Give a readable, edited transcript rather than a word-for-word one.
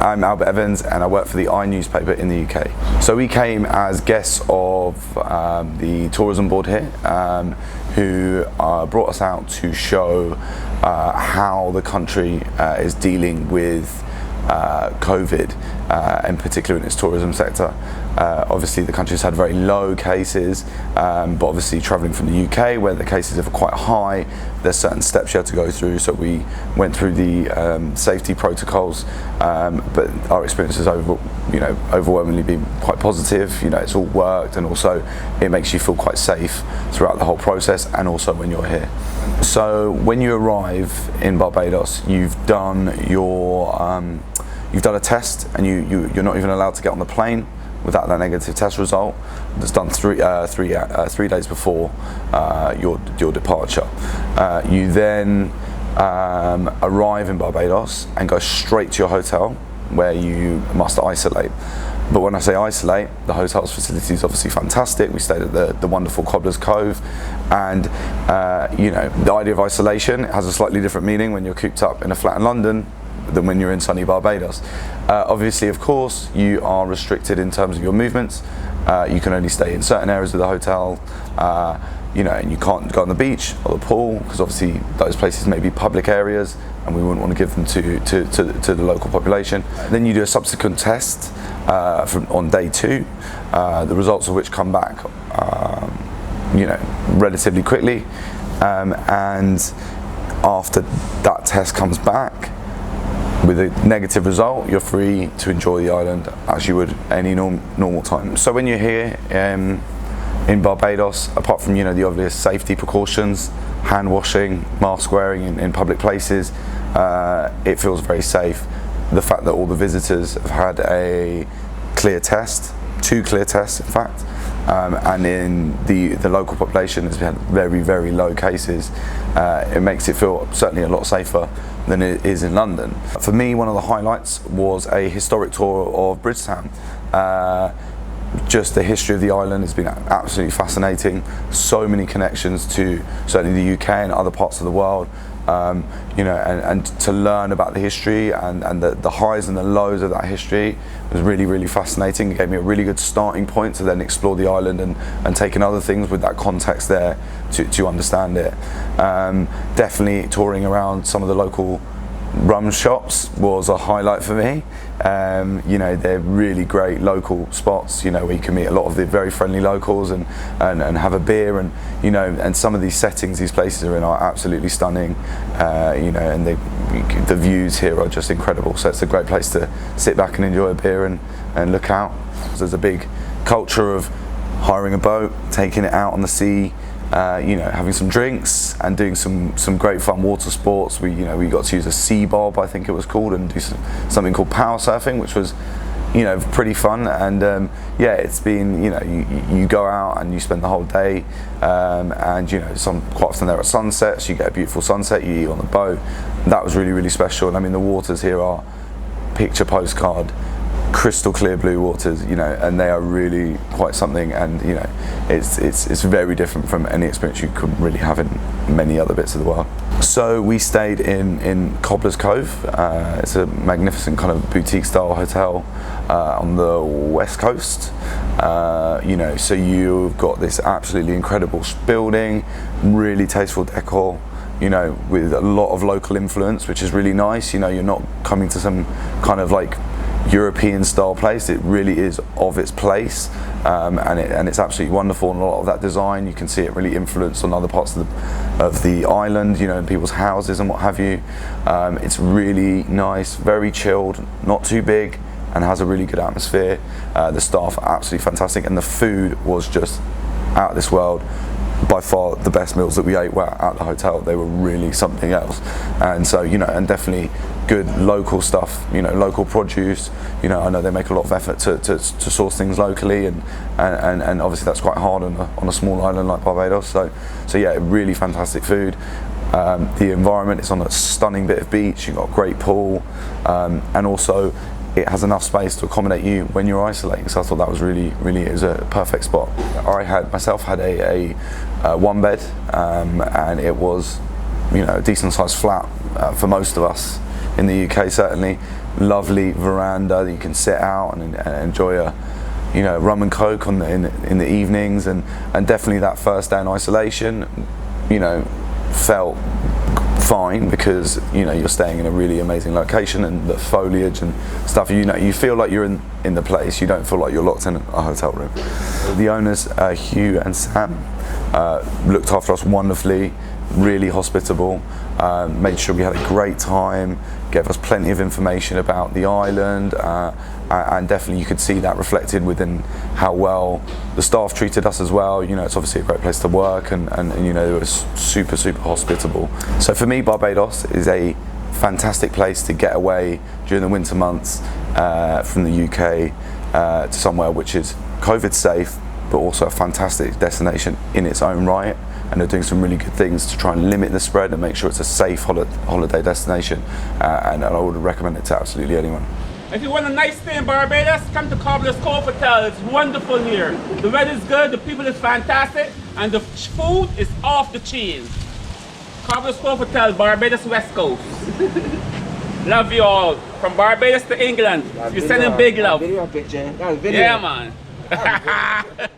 I'm Albert.Evans and I work for the I newspaper in the UK. So we came as guests of the tourism board here, who brought us out to show how the country is dealing with COVID, in particular in its tourism sector. Obviously the country's had very low cases, but obviously travelling from the UK where the cases are quite high, there's certain steps you have to go through. So we went through the safety protocols, but our experience has overwhelmingly been quite positive. It's all worked, and also it makes you feel quite safe throughout the whole process, and also when you're here. So when you arrive in Barbados, you've done a test, and you're not even allowed to get on the plane without that negative test result. That's done 3 days before your departure. You then arrive in Barbados and go straight to your hotel, where you must isolate. But when I say isolate, the hotel's facility is obviously fantastic. We stayed at the wonderful Cobblers Cove, and the idea of isolation has a slightly different meaning when you're cooped up in a flat in London than when you're in sunny Barbados. Obviously, of course, you are restricted in terms of your movements. You can only stay in certain areas of the hotel, and you can't go on the beach or the pool, because obviously those places may be public areas and we wouldn't want to give them to the local population. Then you do a subsequent test on day 2, the results of which come back relatively quickly, and after that test comes back with a negative result, you're free to enjoy the island as you would any normal time. So when you're here in Barbados, apart from the obvious safety precautions, hand washing, mask wearing in public places, it feels very safe. The fact that all the visitors have had a clear test, 2 clear tests in fact, and in the local population has had very, very low cases, it makes it feel certainly a lot safer than it is in London. For me, one of the highlights was a historic tour of Bridgetown. Just the history of the island has been absolutely fascinating. So many connections to certainly the UK and other parts of the world. And to learn about the history and the highs and the lows of that history was really, really fascinating. It gave me a really good starting point to then explore the island and take in other things with that context there to understand it. Definitely touring around some of the local rum shops was a highlight for me. They're really great local spots, where you can meet a lot of the very friendly locals and have a beer, and some of these settings these places are in are absolutely stunning, and the views here are just incredible. So it's a great place to sit back and enjoy a beer and look out. There's a big culture of hiring a boat, taking it out on the sea, having some drinks and doing some great fun water sports. We got to use a sea bob, I think it was called, and do something called power surfing, which was pretty fun. And it's been you go out and you spend the whole day, and quite often they're at sunset, so you get a beautiful sunset, you eat on the boat. That was really, really special. And I mean, the waters here are picture postcard, crystal clear blue waters, and they are really quite something, and it's very different from any experience you could really have in many other bits of the world. So we stayed in Cobblers Cove. It's a magnificent kind of boutique style hotel on the west coast. So you've got this absolutely incredible building, really tasteful decor, with a lot of local influence, which is really nice. You're not coming to some kind of like European style place. It really is of its place, and it's absolutely wonderful. And a lot of that design, you can see it really influenced on other parts of the island, in people's houses and what have you. It's really nice, very chilled, not too big, and has a really good atmosphere. The staff are absolutely fantastic, and the food was just out of this world. By far the best meals that we ate were at the hotel. They were really something else. And so, and definitely good local stuff, local produce. I know they make a lot of effort to source things locally, and obviously that's quite hard on a small island like Barbados. So yeah, really fantastic food. The environment is on a stunning bit of beach. You've got a great pool, and also it has enough space to accommodate you when you're isolating. So I thought that was really, it was a perfect spot. I had a 1 bed, and it was, a decent sized flat for most of us in the UK certainly. lovely veranda that you can sit out and enjoy a, rum and coke in the evenings, and definitely that first day in isolation, felt fine, because you're staying in a really amazing location, and the foliage and stuff, you feel like you're in the place. You don't feel like you're locked in a hotel room. The owners, Hugh and Sam, looked after us wonderfully, really hospitable, made sure we had a great time, gave us plenty of information about the island, and definitely you could see that reflected within how well the staff treated us as well. It's obviously a great place to work, and it was super hospitable. So for me, Barbados is a fantastic place to get away during the winter months from the UK to somewhere which is COVID safe, but also a fantastic destination in its own right, and they're doing some really good things to try and limit the spread and make sure it's a safe holiday destination, and I would recommend it to absolutely anyone. If you want a nice stay in Barbados, come to Cobblers Cove Hotel. It's wonderful here. The weather is good, the people is fantastic, and the food is off the chain. Cobblers Cove Hotel, Barbados West Coast. Love you all. From Barbados to England. You're sending big love. Video picture. That was video. Yeah, man.